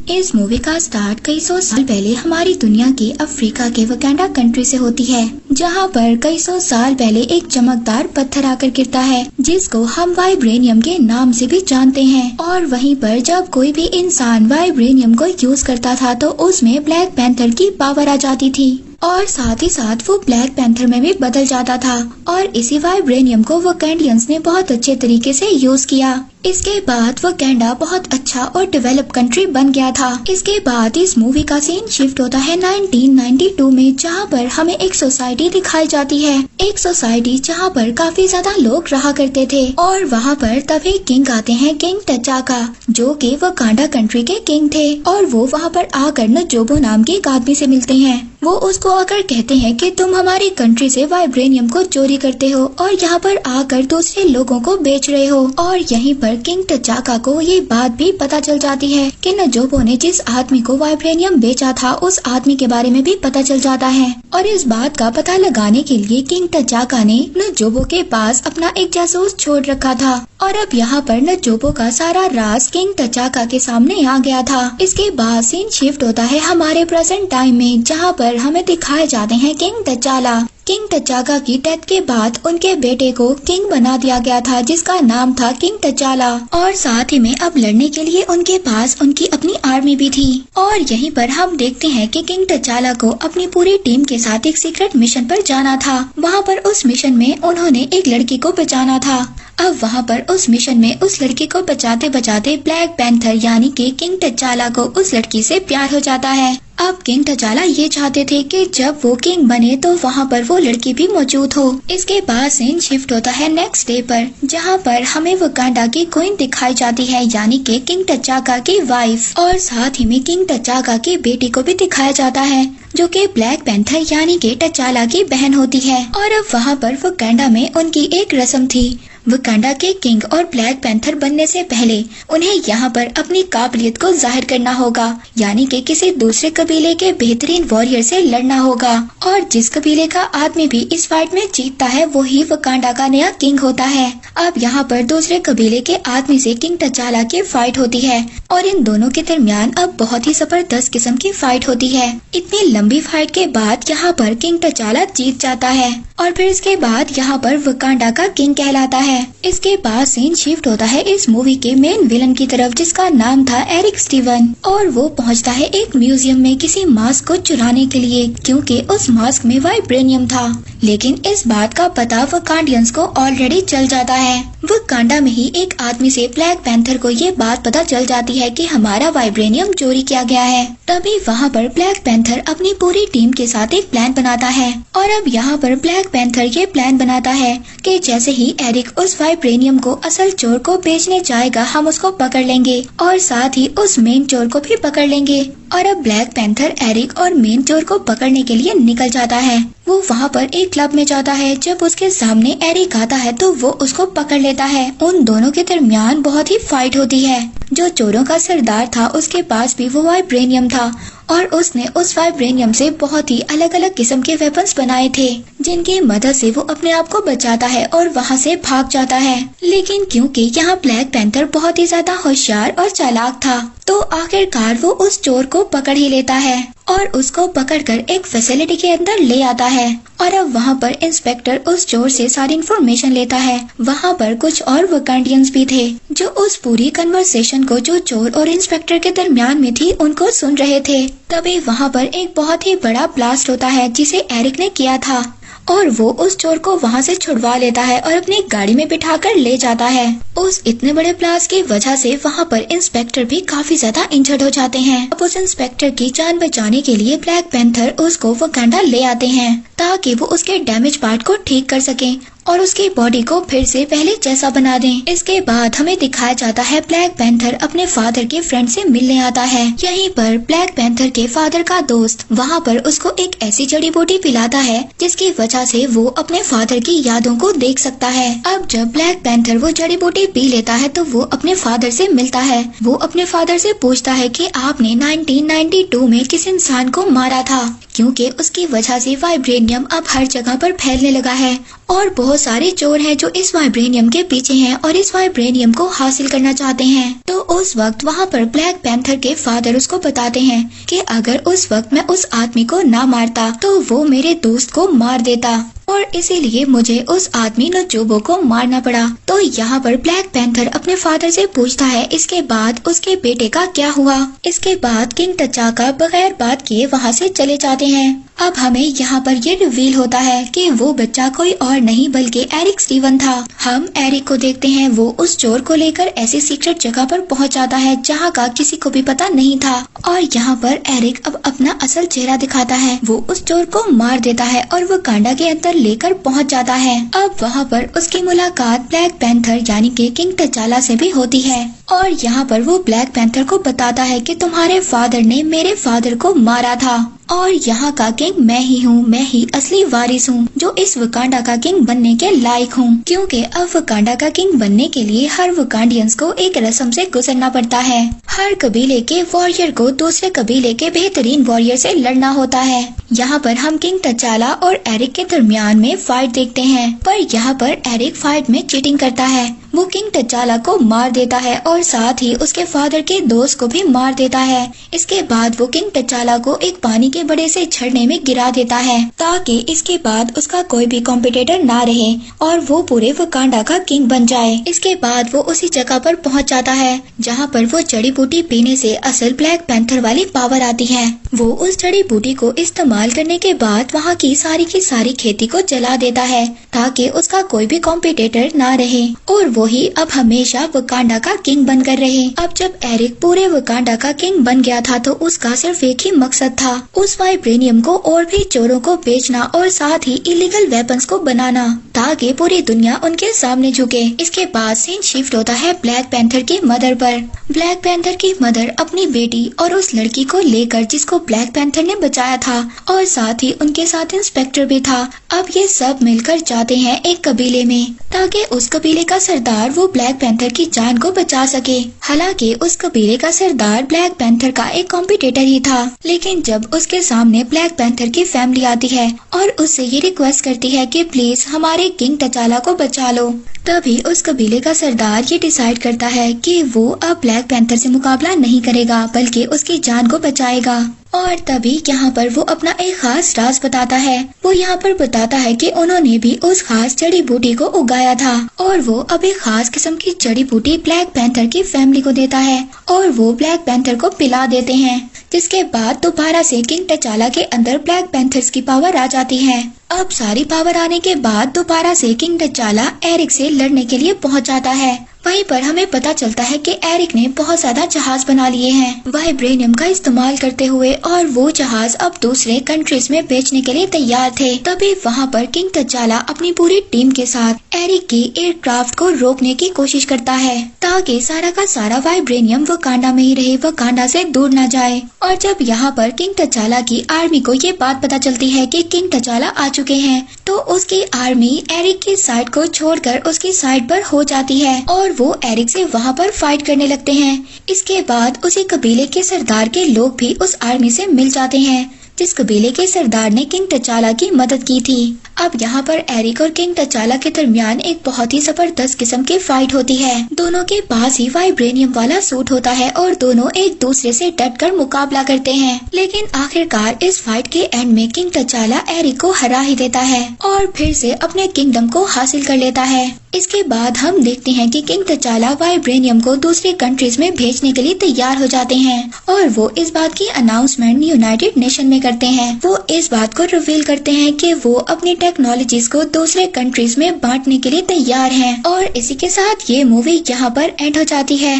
इस मूवी का स्टार्ट कई सौ साल पहले हमारी दुनिया के अफ्रीका के वकांडा कंट्री से होती है, जहां पर कई सौ साल पहले एक चमकदार पत्थर आकर गिरता है जिसको हम वाइब्रेनियम के नाम से भी जानते हैं। और वहीं पर जब कोई भी इंसान वाइब्रेनियम को यूज करता था तो उसमें ब्लैक पैंथर की पावर आ जाती थी और साथ ही साथ वो ब्लैक पैंथर में भी बदल जाता था। और इसी वाइब्रेनियम को वकांडियंस ने बहुत अच्छे तरीके से यूज किया। इसके बाद वकांडा बहुत अच्छा और डेवलप कंट्री बन गया था। इसके बाद इस मूवी का सीन शिफ्ट होता है 1992 में, जहां पर हमें एक सोसाइटी दिखाई जाती है। एक सोसाइटी जहां पर काफी ज्यादा लोग रहा करते थे और वहां पर तभी किंग आते हैं, किंग तचाका, जो कि वकांडा कंट्री के किंग थे। और वो वहां पर आकर नजोबो नाम के एक आदमी से मिलते हैं। वो उसको आकर कहते हैं कि तुम हमारी कंट्री से वाइब्रेनियम को चोरी करते हो और यहाँ पर आकर दूसरे लोगों को बेच रहे हो। और यहीं पर किंग तचाका को ये बात भी पता चल जाती है कि नजोबो ने जिस आदमी को वाइब्रेनियम बेचा था उस आदमी के बारे में भी पता चल जाता है। और इस बात का पता लगाने के लिए किंग तचाका ने नजोबो के पास अपना एक जासूस छोड़ रखा था। और अब यहाँ पर नजोबो का सारा राज किंग तचाका के सामने आ गया था। इसके बाद सीन शिफ्ट होता है हमारे प्रेजेंट टाइम में, जहाँ पर हमें दिखाए जाते हैं किंग तचाला। किंग तचाका की डेथ के बाद उनके बेटे को किंग बना दिया गया था, जिसका नाम था किंग तचाला। और साथ ही में अब लड़ने के लिए उनके पास उनकी अपनी आर्मी भी थी। और यहीं पर हम देखते हैं कि किंग तचाला को अपनी पूरी टीम के साथ एक सीक्रेट मिशन पर जाना था। वहाँ पर उस मिशन में उन्होंने एक लड़की को बचाना था। अब वहाँ पर उस मिशन में उस लड़की को बचाते बचाते ब्लैक पैंथर यानी कि किंग तचाला को उस लड़की से प्यार हो जाता है। अब किंग तचाला ये चाहते थे कि जब वो किंग बने तो वहाँ पर वो लड़की भी मौजूद हो। इसके बाद सीन शिफ्ट होता है नेक्स्ट डे पर, जहाँ पर हमें वकांडा की क्वीन दिखाई जाती है यानी कि किंग तचाका की वाइफ। और साथ ही में किंग तचाका की बेटी को भी दिखाया जाता है, जो कि ब्लैक पैंथर यानी कि तचाला की बहन होती है। और अब वहाँ पर वकांडा में उनकी एक रस्म थी। वकांडा के किंग और ब्लैक पैंथर बनने से पहले उन्हें यहाँ पर अपनी काबिलियत को जाहिर करना होगा, यानी कि किसी दूसरे कबीले के बेहतरीन वॉरियर से लड़ना होगा। और जिस कबीले का आदमी भी इस फाइट में जीतता है वही वकांडा का नया किंग होता है। अब यहाँ पर दूसरे कबीले के आदमी से किंग तचाला की फाइट होती है और इन दोनों के दरमियान अब बहुत ही जबरदस्त किस्म की फाइट होती है। इतनी लंबी फाइट के बाद यहाँ पर किंग तचाला जीत जाता है और फिर इसके बाद यहाँ पर वकांडा का किंग कहलाता है। इसके बाद सीन शिफ्ट होता है इस मूवी के मेन विलन की तरफ, जिसका नाम था एरिक स्टीवन। और वो पहुंचता है एक म्यूजियम में किसी मास्क को चुराने के लिए, क्योंकि उस मास्क में वाइब्रेनियम था। लेकिन इस बात का पता वकांडियंस को ऑलरेडी चल जाता है। वकांडा में ही एक आदमी से ब्लैक पैंथर को ये बात पता चल जाती है कि हमारा वाइब्रेनियम चोरी किया गया है। तभी वहाँ पर ब्लैक पैंथर अपनी पूरी टीम के साथ एक प्लान बनाता है। और अब यहाँ पर ब्लैक पैंथर ये प्लान बनाता है कि जैसे ही एरिक उस वाइब्रेनियम को असल चोर को बेचने जाएगा हम उसको पकड़ लेंगे और साथ ही उस मेन चोर को भी पकड़ लेंगे। और अब ब्लैक पैंथर एरिक और मेन चोर को पकड़ने के लिए निकल जाता है। वो वहाँ पर एक क्लब में जाता है। जब उसके सामने एरिक आता है तो वो उसको पकड़ लेता है। उन दोनों के दरमियान बहुत ही फाइट होती है। जो चोरों का सरदार था उसके पास भी वो वाइब्रेनियम था और उसने उस वाइब्रेनियम से बहुत ही अलग अलग किस्म के वेपन्स बनाए थे, जिनकी मदद से वो अपने आप को बचाता है और वहाँ से भाग जाता है। लेकिन क्योंकि यहाँ ब्लैक पैंथर बहुत ही ज्यादा होशियार और चालाक था तो आखिरकार वो उस चोर को पकड़ ही लेता है और उसको पकड़कर एक फैसिलिटी के अंदर ले आता है। और अब वहाँ पर इंस्पेक्टर उस चोर से सारी इन्फॉर्मेशन लेता है। वहाँ पर कुछ और वकांडियंस भी थे जो उस पूरी कन्वर्सेशन को जो चोर और इंस्पेक्टर के दरमियान में थी उनको सुन रहे थे। तभी वहाँ पर एक बहुत ही बड़ा ब्लास्ट होता है जिसे एरिक ने किया था और वो उस चोर को वहाँ से छुड़वा लेता है और अपनी गाड़ी में बिठाकर ले जाता है। उस इतने बड़े ब्लास्ट की वजह से वहाँ पर इंस्पेक्टर भी काफी ज्यादा इंजर्ड हो जाते हैं। अब उस इंस्पेक्टर की जान बचाने के लिए ब्लैक पैंथर उसको वकांडा ले आते हैं ताकि वो उसके डैमेज पार्ट को ठीक कर सके और उसकी बॉडी को फिर से पहले जैसा बना दें। इसके बाद हमें दिखाया जाता है ब्लैक पैंथर अपने फादर के फ्रेंड से मिलने आता है। यहीं पर ब्लैक पैंथर के फादर का दोस्त वहाँ पर उसको एक ऐसी जड़ी बूटी पिलाता है जिसकी वजह से वो अपने फादर की यादों को देख सकता है। अब जब ब्लैक पैंथर वो जड़ी बूटी पी लेता है तो वो अपने फादर से मिलता है। वो अपने फादर से पूछता है कि आपने 1992 में किस इंसान को मारा था, क्योंकि उसकी वजह से वाइब्रेनियम अब हर जगह पर फैलने लगा है और बहुत सारे चोर हैं जो इस वाइब्रेनियम के पीछे हैं और इस वाइब्रेनियम को हासिल करना चाहते हैं। तो उस वक्त वहाँ पर ब्लैक पैंथर के फादर उसको बताते हैं कि अगर उस वक्त मैं उस आदमी को ना मारता तो वो मेरे दोस्त को मार देता और इसीलिए मुझे उस आदमी नजोबो को मारना पड़ा। तो यहाँ पर ब्लैक पैंथर अपने फादर से पूछता है इसके बाद उसके बेटे का क्या हुआ। इसके बाद किंग तचाका बगैर बात किए वहाँ से चले जाते हैं। अब हमें यहाँ पर ये रिवील होता है कि वो बच्चा कोई और नहीं बल्कि एरिक स्टीवन था। हम एरिक को देखते हैं, वो उस चोर को लेकर ऐसी सीक्रेट जगह पर पहुँच जाता है जहाँ का किसी को भी पता नहीं था और यहाँ पर एरिक अब अपना असल चेहरा दिखाता है। वो उस चोर को मार देता है और वो कांडा के अंदर लेकर पहुँच जाता है। अब वहाँ पर उसकी मुलाकात ब्लैक पैंथर यानी कि किंग तचाला से भी होती है और यहाँ पर वो ब्लैक पैंथर को बताता है कि तुम्हारे फादर ने मेरे फादर को मारा था और यहाँ का किंग मैं ही हूँ, मैं ही असली वारिस हूँ जो इस वकांडा का किंग बनने के लायक हूँ। क्योंकि अब वकांडा का किंग बनने के लिए हर वकांडियंस को एक रस्म से गुजरना पड़ता है। हर कबीले के वॉरियर को दूसरे कबीले के बेहतरीन वॉरियर से लड़ना होता है। यहाँ पर हम किंग तचाला और एरिक के दरमियान में फाइट देखते हैं, पर यहाँ पर एरिक फाइट में चीटिंग करता है। वो किंग तचाला को मार देता है और साथ ही उसके फादर के दोस्त को भी मार देता है। इसके बाद वो किंग तचाला को एक पानी के बड़े से झरने में गिरा देता है ताकि इसके बाद उसका कोई भी कॉम्पिटिटर ना रहे और वो पूरे वकांडा का किंग बन जाए। इसके बाद वो उसी जगह पर पहुंच जाता है जहां पर वो जड़ी बूटी पीने से असल ब्लैक पैंथर वाली पावर आती है। वो उस जड़ी बूटी को इस्तेमाल करने के बाद वहाँ की सारी खेती को जला देता है ताकि उसका कोई भी कॉम्पिटिटर ना रहे और वो ही अब हमेशा वकांडा का किंग बनकर रहे। अब जब एरिक पूरे वकांडा का किंग बन गया था तो उसका सिर्फ एक ही मकसद था, उस वाइब्रेनियम को और भी चोरों को बेचना और साथ ही इलीगल वेपन्स को बनाना ताकि पूरी दुनिया उनके सामने झुके। इसके बाद सीन शिफ्ट होता है ब्लैक पैंथर की मदर पर। ब्लैक पैंथर की मदर अपनी बेटी और उस लड़की को लेकर जिसको ब्लैक पैंथर ने बचाया था और साथ ही उनके साथ इंस्पेक्टर भी था, अब ये सब मिलकर जाते हैं एक कबीले में ताकि उस कबीले का सरदार वो ब्लैक पैंथर की जान को बचा सके। हालांकि उस कबीले का सरदार ब्लैक पैंथर का एक कॉम्पिटिटर ही था, लेकिन जब उसके सामने ब्लैक पैंथर की फैमिली आती है और उससे ये रिक्वेस्ट करती है कि प्लीज हमारे किंग तचाला को बचा लो, तभी उस कबीले का सरदार ये डिसाइड करता है कि वो अब ब्लैक पैंथर से मुकाबला नहीं करेगा बल्कि उसकी जान को बचाएगा। और तभी यहाँ पर वो अपना एक खास राज बताता है। वो यहाँ पर बताता है कि उन्होंने भी उस खास जड़ी बूटी को उगाया था और वो अब एक खास किस्म की जड़ी बूटी ब्लैक पैंथर की फैमिली को देता है और वो ब्लैक पैंथर को पिला देते हैं, जिसके बाद दोबारा से किंग तचाला के अंदर ब्लैक पैंथर्स की पावर आ जाती है। अब सारी पावर आने के बाद दोबारा से किंग तचाला एरिक से लड़ने के लिए पहुँच जाता है। वहीं पर हमें पता चलता है कि एरिक ने बहुत ज्यादा जहाज बना लिए हैं वाइब्रेनियम का इस्तेमाल करते हुए और वो जहाज अब दूसरे कंट्रीज में बेचने के लिए तैयार थे। तभी वहाँ पर किंग तचाला अपनी पूरी टीम के साथ एरिक की एयरक्राफ्ट को रोकने की कोशिश करता है ताकि सारा का सारा वाइब्रेनियम वकांडा में ही रहे, वकांडा से दूर न जाए। और जब यहाँ पर किंग तचाला की आर्मी को ये बात पता चलती है कि किंग तचाला आ चुके हैं तो उसकी आर्मी एरिक की साइड को छोड़कर उसकी साइड पर हो जाती है और वो एरिक से वहाँ पर फाइट करने लगते हैं। इसके बाद उसी कबीले के सरदार के लोग भी उस आर्मी से मिल जाते हैं जिस कबीले के सरदार ने किंग तचाला की मदद की थी। अब यहाँ पर एरिक और किंग तचाला के दरमियान एक बहुत ही जबरदस्त किस्म की फाइट होती है। दोनों के पास ही वाइब्रेनियम वाला सूट होता है और दोनों एक दूसरे से डटकर मुकाबला करते हैं, लेकिन आखिरकार इस फाइट के एंड में किंग तचाला एरिक को हरा ही देता है और फिर से अपने किंगडम को हासिल कर लेता है। इसके बाद हम देखते हैं कि किंग तचाला वाइब्रेनियम को दूसरी कंट्रीज में भेजने के लिए तैयार हो जाते हैं और वो इस बात की अनाउंसमेंट यूनाइटेड नेशन में करते हैं। वो इस बात को रिवील करते हैं कि वो अपनी टेक्नोलॉजीज को दूसरे कंट्रीज में बांटने के लिए तैयार हैं। और इसी के साथ ये मूवी यहाँ पर एंड हो जाती है।